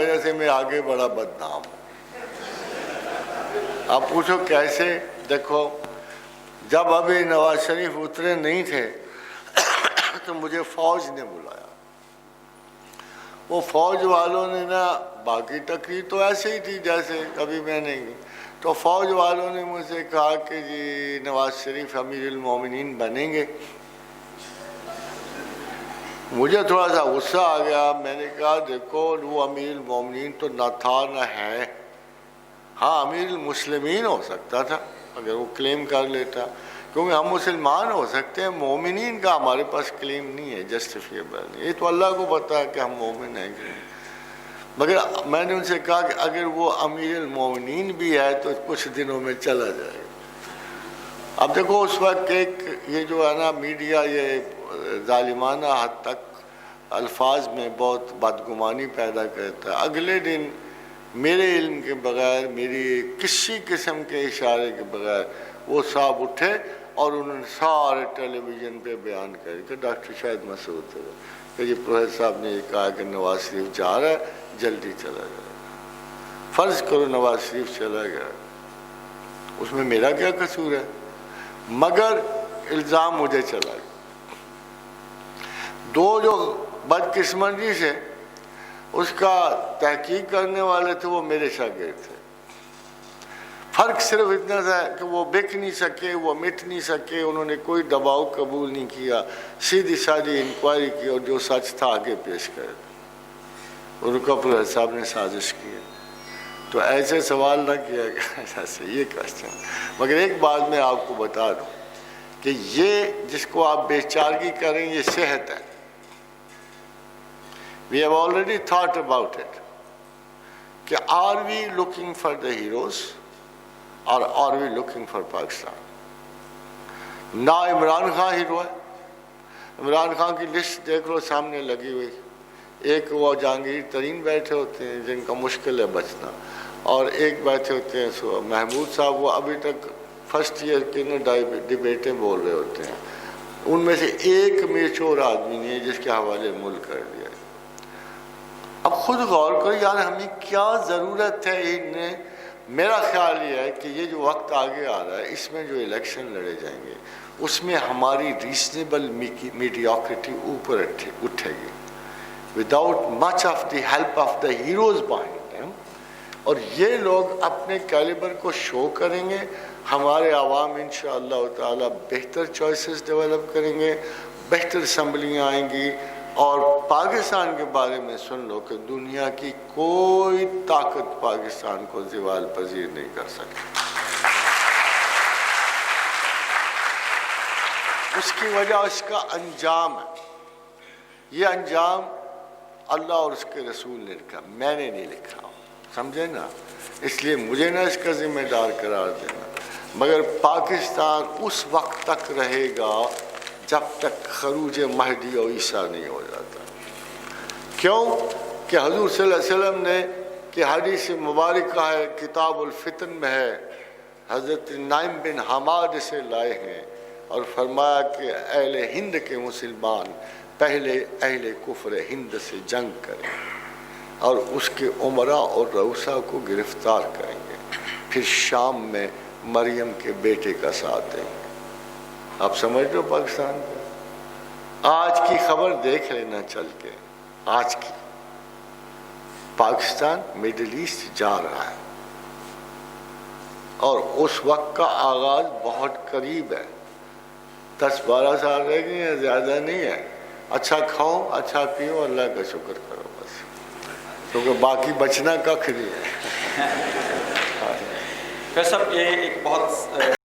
وجہ سے میں آگے بڑا بدنام ہوں. آپ پوچھو کیسے؟ دیکھو جب ابھی نواز شریف اترے نہیں تھے تو مجھے فوج نے بلایا. وہ فوج والوں نے نا، باقی تقریر تو ایسے ہی تھی جیسے کبھی میں نہیں گئی، تو فوج والوں نے مجھ سے کہا کہ جی نواز شریف امیر المومنین بنیں گے. مجھے تھوڑا سا غصہ آ گیا. میں نے کہا دیکھو وہ امیر المومنین تو نہ تھا نہ ہے. ہاں امیر المسلمین ہو سکتا تھا اگر وہ کلیم کر لیتا، کیونکہ ہم مسلمان ہو سکتے ہیں، مومنین کا ہمارے پاس کلیم نہیں ہے، جسٹیفیبل نہیں. یہ تو اللہ کو پتا ہے کہ ہم مومن ہیں کہ نہیں. مگر میں نے ان سے کہا کہ اگر وہ امیر المومنین بھی ہے تو کچھ دنوں میں چلا جائے گا. اب دیکھو اس وقت ایک یہ جو ہے نا میڈیا یہ ظالمانہ حد تک الفاظ میں بہت بدگمانی پیدا کرتا ہے. اگلے دن میرے علم کے بغیر، میری کسی قسم کے اشارے کے بغیر وہ صاحب اٹھے اور انہوں نے سارے ٹیلی ویژن پہ بیان کر کہ ڈاکٹر شاہد مسعود کہ جی پروفیسر صاحب نے یہ کہا کہ نواز شریف جا رہا ہے، جلدی چلا جائے. فرض کرو نواز شریف چلا گیا، اس میں میرا کیا قصور ہے؟ مگر الزام مجھے چلا گیا. دو جو بدقسمتی سے اس کا تحقیق کرنے والے تھے وہ میرے شاگرد تھے. فرق صرف اتنا تھا کہ وہ بک نہیں سکے، وہ مٹ نہیں سکے، انہوں نے کوئی دباؤ قبول نہیں کیا، سیدھی سادھی انکوائری کی اور جو سچ تھا آگے پیش کر دیا. ان کو پروفیسر صاحب نے سازش کی ہے. تو ایسے سوال نہ کیا ایسے یہ کوشچن. مگر ایک بات میں آپ کو بتا دوں کہ یہ جس کو آپ بے چارگی کریں یہ صحت ہے. We have already thought about it. کہ are we looking for the heroes or are we looking for Pakistan? نہ عمران خان ہیرو ہے. عمران خان کی لسٹ دیکھ لو سامنے لگی ہوئی. ایک وہ جہانگیر ترین بیٹھے ہوتے ہیں جن کا مشکل ہے بچنا، اور ایک بیٹھے ہوتے ہیں محمود صاحب، وہ ابھی تک فرسٹ ایئر کے ڈبیٹیں بول رہے ہوتے ہیں. ان میں سے ایک میچور آدمی نہیں ہے جس کے حوالے ملک کر دیا. اب خود غور کرو یار ہمیں کیا ضرورت ہے انہیں. میرا خیال یہ ہے کہ یہ جو وقت آگے آ رہا ہے اس میں جو الیکشن لڑے جائیں گے اس میں ہماری ریزنیبل میڈیوکریٹی اوپر اٹھے گی without much of the help of the heroes behind them. اور یہ لوگ اپنے کیلیبر کو شو کریں گے. ہمارے عوام انشاءاللہ تعالی بہتر چوائسز ڈیولپ کریں گے، بہتر اسمبلیاں آئیں گی. اور پاکستان کے بارے میں سن لو کہ دنیا کی کوئی طاقت پاکستان کو زوال پذیر نہیں کر سکتی. اس کی وجہ اس کا انجام ہے. یہ انجام اللہ اور اس کے رسول نے لکھا، میں نے نہیں لکھا، سمجھے نا. اس لیے مجھے نہ اس کا ذمہ دار قرار دینا. مگر پاکستان اس وقت تک رہے گا جب تک خروج مہدی اور عیسیٰ نہیں ہو جاتا. کیوں کہ حضور صلی اللہ علیہ وسلم نے کہ حدیث مبارکہ ہے کتاب الفتن میں ہے، حضرت نعیم بن حماد سے لائے ہیں اور فرمایا کہ اہل ہند کے مسلمان پہلے اہل کفر ہند سے جنگ کریں اور اس کے عمرا اور رؤسا کو گرفتار کریں گے، پھر شام میں مریم کے بیٹے کا ساتھ دیں گے. آپ سمجھ لو پاکستان کا آج کی خبر دیکھ لینا چل کے. آج کی پاکستان مڈل ایسٹ جا رہا ہے اور اس وقت کا آغاز بہت قریب ہے. 10-12 سال رہ گئے ہیں، زیادہ نہیں ہے. اچھا کھاؤ، اچھا پیو، اللہ کا شکر کرو بس، کیونکہ باقی بچنا کخ نہیں ہے. صاحب یہ ایک بہت